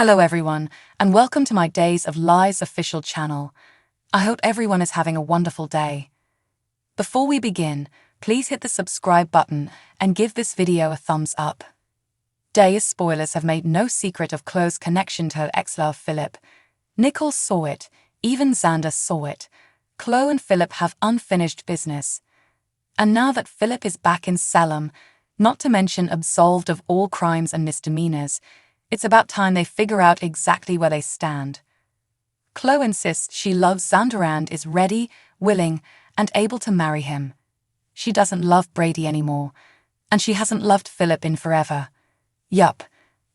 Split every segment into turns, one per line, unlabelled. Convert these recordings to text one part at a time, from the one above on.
Hello everyone, and welcome to my Days of Lies official channel. I hope everyone is having a wonderful day. Before we begin, please hit the subscribe button and give this video a thumbs up. Days spoilers have made no secret of Chloe's connection to her ex-love Philip. Nicole saw it, even Xander saw it. Chloe and Philip have unfinished business. And now that Philip is back in Salem, not to mention absolved of all crimes and misdemeanors, it's about time they figure out exactly where they stand. Chloe insists she loves Xander and is ready, willing, and able to marry him. She doesn't love Brady anymore, and she hasn't loved Philip in forever. Yup,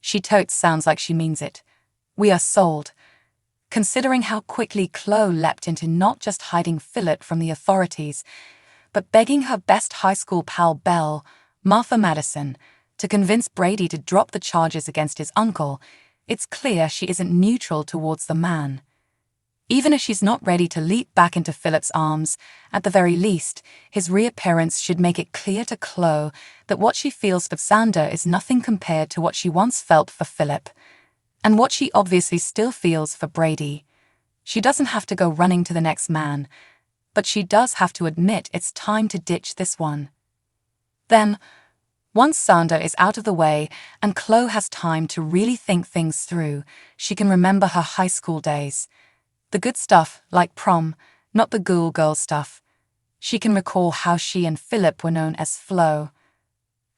she totes sounds like she means it. We are sold. Considering how quickly Chloe leapt into not just hiding Philip from the authorities, but begging her best high school pal Belle, Martha Madison, to convince Brady to drop the charges against his uncle, it's clear she isn't neutral towards the man. Even if she's not ready to leap back into Philip's arms, at the very least, his reappearance should make it clear to Chloe that what she feels for Xander is nothing compared to what she once felt for Philip, and what she obviously still feels for Brady. She doesn't have to go running to the next man, but she does have to admit it's time to ditch this one. Then, once Xander is out of the way and Chloe has time to really think things through, she can remember her high school days. The good stuff, like prom, not the ghoul girl stuff. She can recall how she and Philip were known as Flo.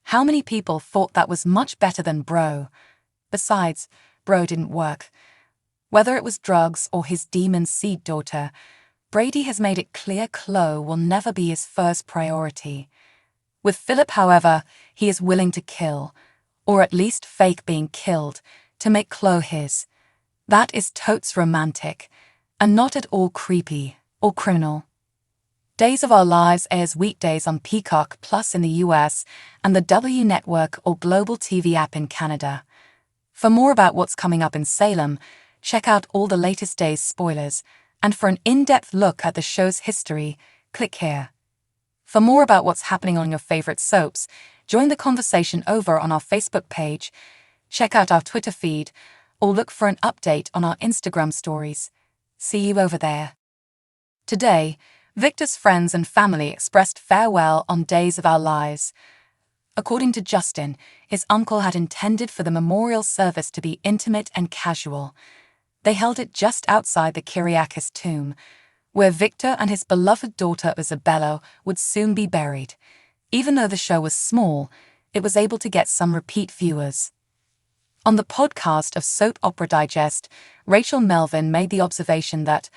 How many people thought that was much better than bro? Besides, bro didn't work. Whether it was drugs or his demon seed daughter, Brady has made it clear Chloe will never be his first priority. With Philip, however, he is willing to kill, or at least fake being killed, to make Chloe his. That is totes romantic, and not at all creepy or criminal. Days of Our Lives airs weekdays on Peacock Plus in the US and the W Network or Global TV app in Canada. For more about what's coming up in Salem, check out all the latest Days spoilers, and for an in-depth look at the show's history, click here. For more about what's happening on your favorite soaps, join the conversation over on our Facebook page, check out our Twitter feed, or look for an update on our Instagram stories. See you over there. Today, Victor's friends and family expressed farewell on Days of Our Lives. According to Justin, his uncle had intended for the memorial service to be intimate and casual. They held it just outside the Kyriakis tomb, where Victor and his beloved daughter Isabella would soon be buried. Even though the show was small, it was able to get some repeat viewers. On the podcast of Soap Opera Digest, Rachel Melvin made the observation that,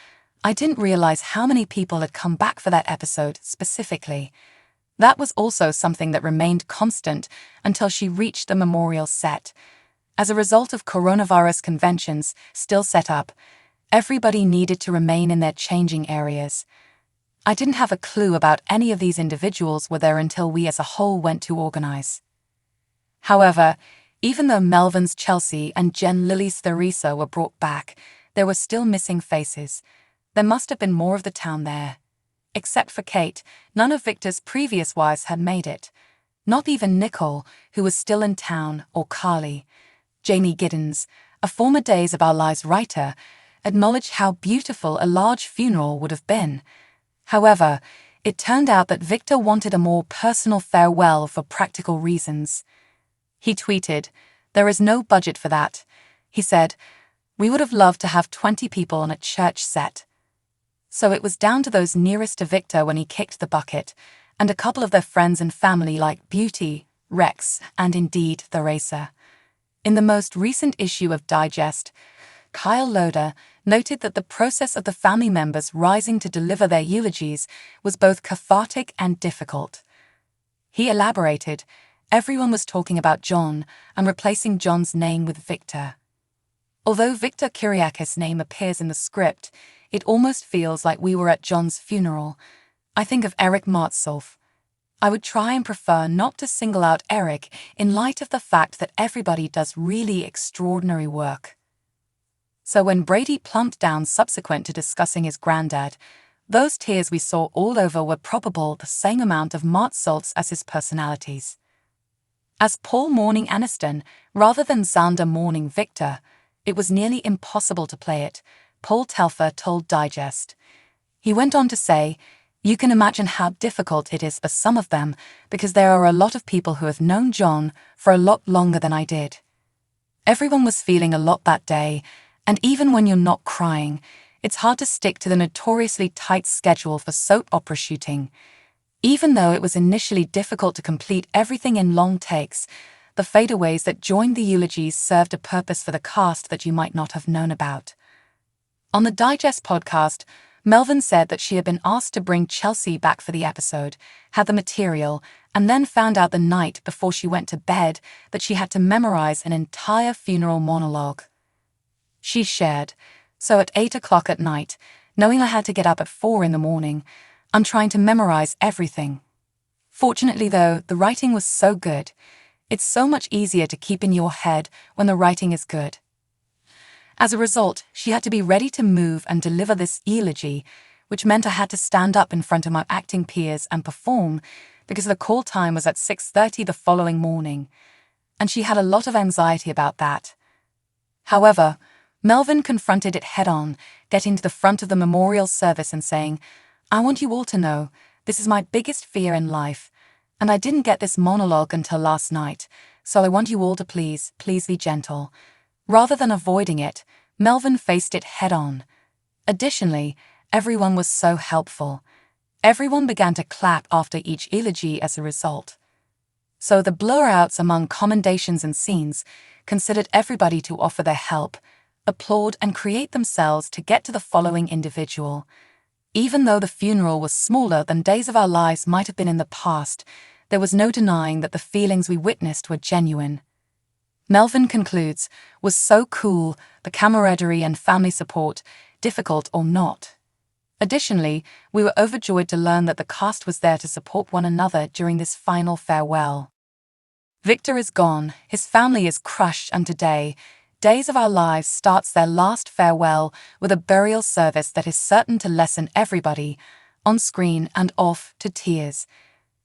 "I didn't realize how many people had come back for that episode specifically." That was also something that remained constant until she reached the memorial set. As a result of coronavirus conventions still set up, everybody needed to remain in their changing areas. I didn't have a clue about any of these individuals were there until we as a whole went to organize. However, even though Melvin's Chelsea and Jen Lily's Theresa were brought back, there were still missing faces. There must have been more of the town there. Except for Kate, none of Victor's previous wives had made it. Not even Nicole, who was still in town, or Carly. Jamie Giddens, a former Days of Our Lives writer, acknowledged how beautiful a large funeral would have been. However, it turned out that Victor wanted a more personal farewell for practical reasons. He tweeted, "There is no budget for that." He said, "We would have loved to have 20 people on a church set." So it was down to those nearest to Victor when he kicked the bucket, and a couple of their friends and family like Beauty, Rex, and indeed Theresa. In the most recent issue of Digest, Kyle Loder noted that the process of the family members rising to deliver their eulogies was both cathartic and difficult. He elaborated, "Everyone was talking about John and replacing John's name with Victor. Although Victor Kyriakis' name appears in the script, it almost feels like we were at John's funeral. I think of Eric Martsolf. I would try and prefer not to single out Eric in light of the fact that everybody does really extraordinary work." So when Brady plumped down subsequent to discussing his granddad, those tears we saw all over were probable the same amount of Martsolf's as his personalities. As Paul mourning Aniston, rather than Xander mourning Victor, It was nearly impossible to play it, Paul Telfer told Digest. He went on to say, "You can imagine how difficult it is for some of them because there are a lot of people who have known John for a lot longer than I did." Everyone was feeling a lot that day, and even when you're not crying, it's hard to stick to the notoriously tight schedule for soap opera shooting. Even though it was initially difficult to complete everything in long takes, the fadeaways that joined the eulogies served a purpose for the cast that you might not have known about. On the Digest podcast, Melvin said that she had been asked to bring Chelsea back for the episode, had the material, and then found out the night before she went to bed that she had to memorize an entire funeral monologue. She shared, "So at 8 o'clock at night, knowing I had to get up at 4 in the morning, I'm trying to memorize everything. Fortunately though, the writing was so good. It's so much easier to keep in your head when the writing is good." As a result, she had to be ready to move and deliver this eulogy, which meant I had to stand up in front of my acting peers and perform because the call time was at 6:30 the following morning, and she had a lot of anxiety about that. However, Melvin confronted it head-on, getting to the front of the memorial service and saying, "I want you all to know, this is my biggest fear in life, and I didn't get this monologue until last night, so I want you all to please be gentle." Rather than avoiding it, Melvin faced it head-on. Additionally, everyone was so helpful. Everyone began to clap after each eulogy as a result. So the blur-outs among commendations and scenes considered everybody to offer their help, applaud and create themselves to get to the following individual. Even though the funeral was smaller than Days of Our Lives might have been in the past, there was no denying that the feelings we witnessed were genuine. Melvin concludes, "Was so cool, the camaraderie and family support, difficult or not." Additionally, we were overjoyed to learn that the cast was there to support one another during this final farewell. Victor is gone, his family is crushed, and today, Days of Our Lives starts their last farewell with a burial service that is certain to lessen everybody, on screen and off, to tears.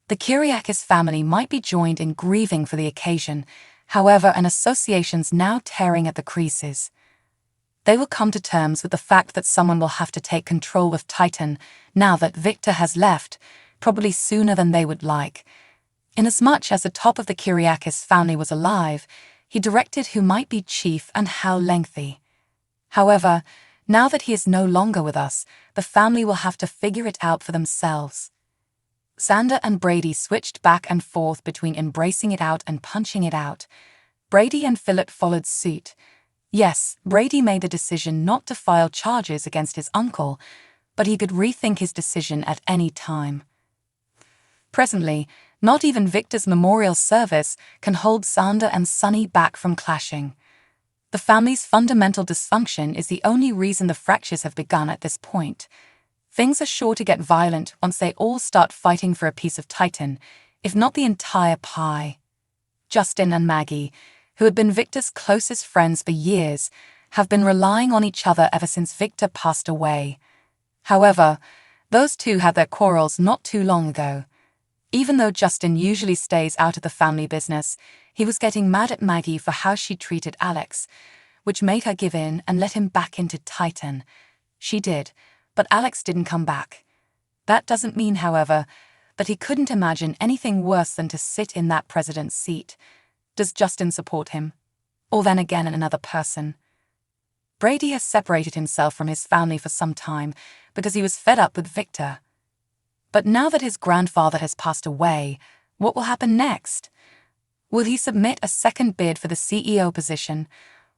The Kyriakis family might be joined in grieving for the occasion, however, an association's now tearing at the creases. They will come to terms with the fact that someone will have to take control of Titan now that Victor has left, probably sooner than they would like. Inasmuch as the top of the Kyriakis family was alive, he directed who might be chief and how lengthy. However, now that he is no longer with us, the family will have to figure it out for themselves. Xander and Brady switched back and forth between embracing it out and punching it out. Brady and Philip followed suit. Yes, Brady made the decision not to file charges against his uncle, but he could rethink his decision at any time. Presently, not even Victor's memorial service can hold Xander and Sunny back from clashing. The family's fundamental dysfunction is the only reason the fractures have begun at this point. Things are sure to get violent once they all start fighting for a piece of Titan, if not the entire pie. Justin and Maggie, who had been Victor's closest friends for years, have been relying on each other ever since Victor passed away. However, those two had their quarrels not too long ago. Even though Justin usually stays out of the family business, he was getting mad at Maggie for how she treated Alex, which made her give in and let him back into Titan. She did, but Alex didn't come back. That doesn't mean, however, that he couldn't imagine anything worse than to sit in that president's seat. Does Justin support him? Or then again another person? Brady has separated himself from his family for some time because he was fed up with Victor. But now that his grandfather has passed away, what will happen next? Will he submit a second bid for the CEO position?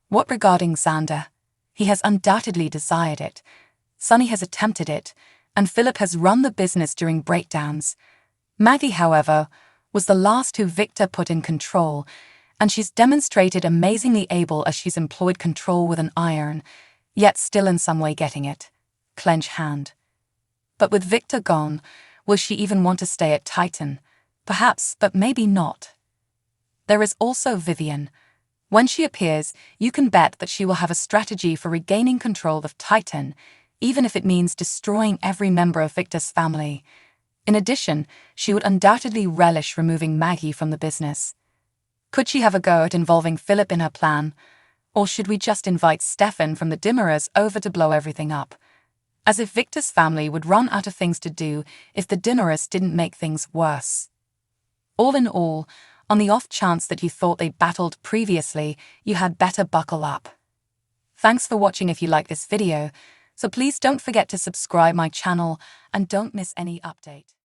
What regarding Xander? He has undoubtedly desired it. Sunny has attempted it, and Philip has run the business during breakdowns. Maggie, however, was the last who Victor put in control, and she's demonstrated amazingly able as she's employed control with an iron, yet still in some way getting it. Clench hand. But with Victor gone, will she even want to stay at Titan? Perhaps, but maybe not. There is also Vivian. When she appears, you can bet that she will have a strategy for regaining control of Titan, even if it means destroying every member of Victor's family. In addition, she would undoubtedly relish removing Maggie from the business. Could she have a go at involving Philip in her plan? Or should we just invite Stefan from the Dimmerers over to blow everything up? As if Victor's family would run out of things to do if the Dimmerers didn't make things worse. All in all, on the off chance that you thought they battled previously, you had better buckle up. Thanks for watching. If you like this video, so please don't forget to subscribe my channel and don't miss any update.